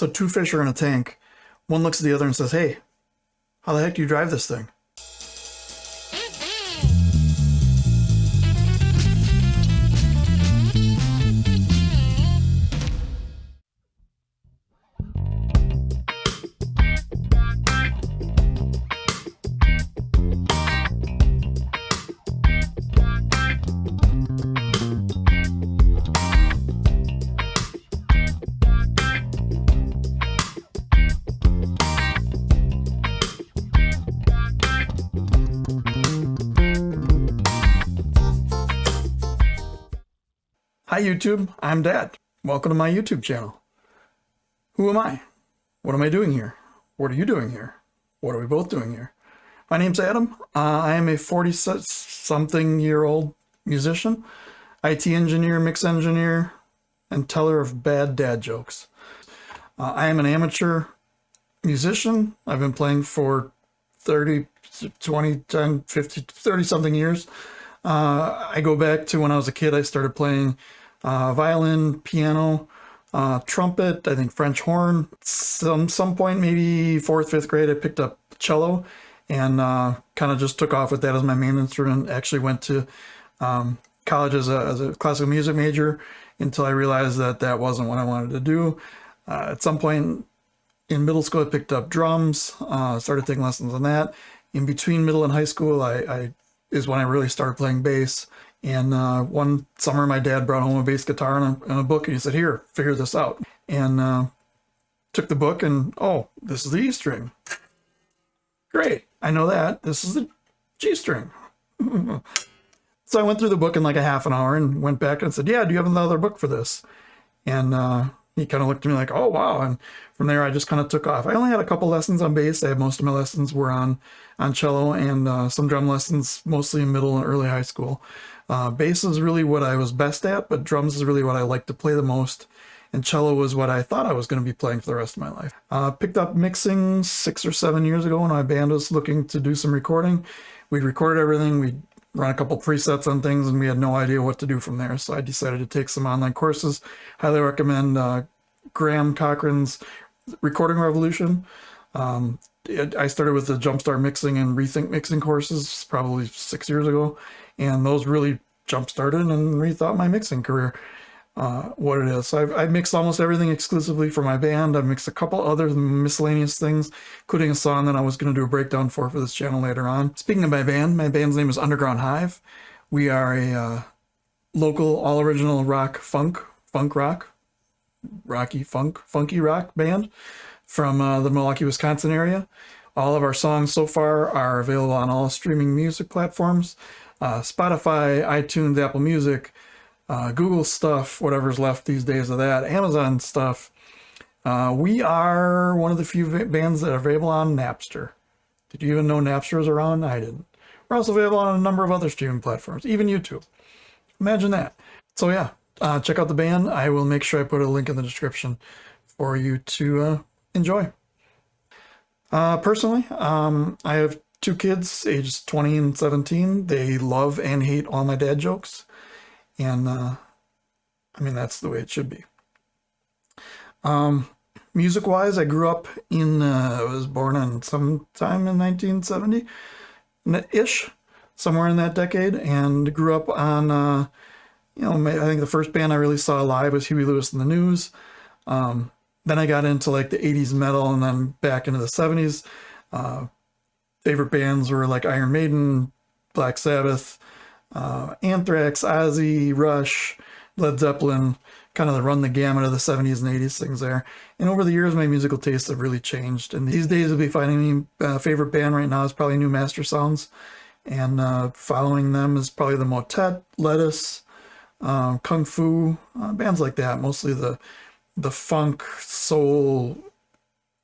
So two fish are in a tank. One looks at the other and says, "Hey, how the heck do you drive this thing?" Hi YouTube, I'm Dad. Welcome to my YouTube channel. Who am I? What am I doing here? What are you doing here? What are we both doing here? My name's Adam. I am a 40-something-year-old musician, IT engineer, mix engineer, and teller of bad dad jokes. I am an amateur musician. I've been playing for 30, 20, 10, 50, 30-something years. I go back to when I was a kid. I started playing violin, piano, trumpet, I think French horn. Some point, maybe 4th, 5th grade, I picked up cello and kind of just took off with that as my main instrument. Actually went to college as a classical music major until I realized that that wasn't what I wanted to do. At some point in middle school, I picked up drums, started taking lessons on that. In between middle and high school, I is when I really started playing bass. And one summer, my dad brought home a bass guitar and a book, and he said, "Here, figure this out." And took the book, and oh, this is the E string. Great, I know that. This is the G string. So I went through the book in like a half an hour and went back and said, "Yeah, do you have another book for this?" And he kind of looked at me like, "Oh, wow." And from there, I just kind of took off. I only had a couple lessons on bass. Most of my lessons were on cello and some drum lessons, mostly in middle and early high school. Bass is really what I was best at, but drums is really what I like to play the most. And cello was what I thought I was going to be playing for the rest of my life. Picked up mixing 6 or 7 years ago when my band was looking to do some recording. We'd recorded everything. We'd run a couple presets on things, and we had no idea what to do from there. So I decided to take some online courses. Highly recommend Graham Cochran's Recording Revolution. I started with the Jumpstart Mixing and Rethink Mixing courses probably 6 years ago, and those really jump-started and rethought my mixing career, what it is. So I've mixed almost everything exclusively for my band. I've mixed a couple other miscellaneous things, including a song that I was going to do a breakdown for this channel later on. Speaking of my band's name is Underground Hive. We are a local, all-original rock, funk rock, funky rock band from the Milwaukee, Wisconsin area. All of our songs so far are available on all streaming music platforms. Spotify, iTunes, Apple Music, Google stuff, whatever's left these days of that, Amazon stuff. We are one of the few bands that are available on Napster. Did you even know Napster was around? I didn't. We're also available on a number of other streaming platforms, even YouTube. Imagine that. So yeah, check out the band. I will make sure I put a link in the description for you to enjoy. Personally, I have 2 kids, ages 20 and 17. They love and hate all my dad jokes. And, I mean, that's the way it should be. Music-wise, I grew up I was born in sometime in 1970-ish, somewhere in that decade, and grew up on, I think the first band I really saw live was Huey Lewis and the News. Then I got into like the 80s metal and then back into the 70s. Favorite bands were like Iron Maiden, Black Sabbath, Anthrax, Ozzy, Rush, Led Zeppelin, kind of run the gamut of the 70s and 80s things there. And over the years, my musical tastes have really changed. And these days, I'll be finding me favorite band right now is probably New Master Sounds. And following them is probably the Motet, Lettuce, Kung Fu, bands like that. Mostly the funk, soul,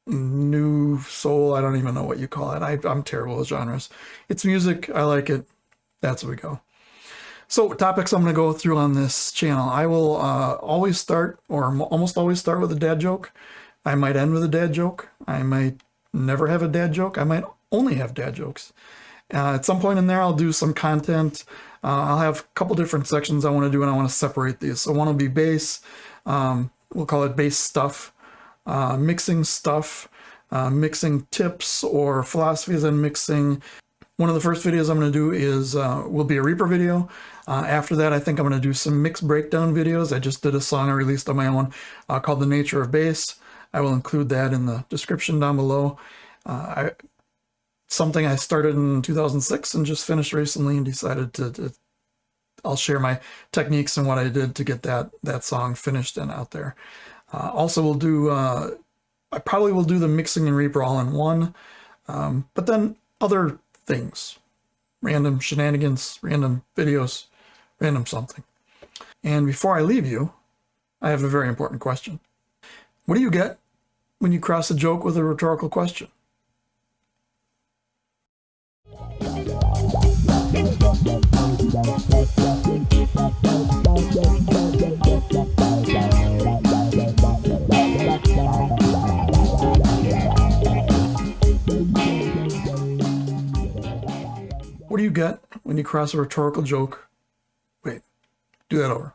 new soul, I don't even know what you call it. I'm terrible with genres. It's music, I like it, that's where we go. So topics I'm going to go through on this channel. I will always start, or almost always start with a dad joke. I might end with a dad joke. I might never have a dad joke. I might only have dad jokes. At some point in there, I'll do some content. I'll have a couple different sections I want to do, and I want to separate these. So one will be bass. We'll call it bass stuff. mixing stuff, mixing tips or philosophies on mixing. One of the first videos I'm going to do is will be a Reaper video. After that, I think I'm going to do some mix breakdown videos. I just did a song I released on my own called The Nature of Bass. I will include that in the description down below. Something I started in 2006 and just finished recently and decided I'll share my techniques and what I did to get that song finished and out there. Also, we'll do, I probably will do the mixing and Reaper all in one, but then other things, random shenanigans, random videos, random something. And before I leave you, I have a very important question. What do you get when you cross a joke with a rhetorical question? What do you get when you cross a rhetorical joke? Wait, do that over.